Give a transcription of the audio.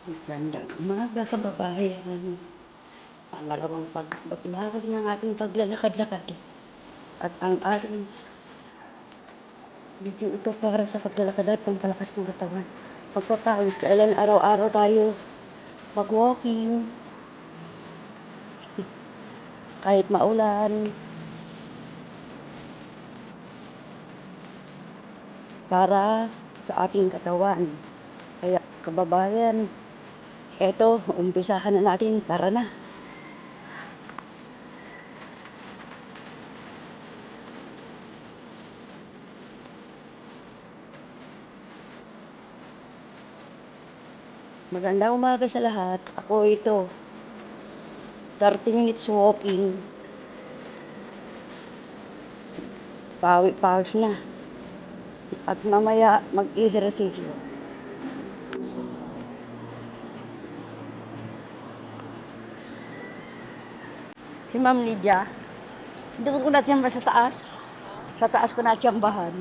Magandang umaga kababayan. Pangalawang pagbabahagi ng ating paglalakad-lakad at ang ating video ito para sa paglalakad at pampalakas ng katawan. Pagpapawis, kailan araw-araw tayo mag-walking kahit maulan para sa ating katawan. Kaya kababayan, eto, umpisahan na natin, tara na. Magandang umaga sa lahat. Ako ito, 30 minutes walking. Pawis na. At mamaya mag-ehersisyo. Si Ma'am Lydia, doon ko na tiyamba sa taas. Sa taas ko na tiyambahan.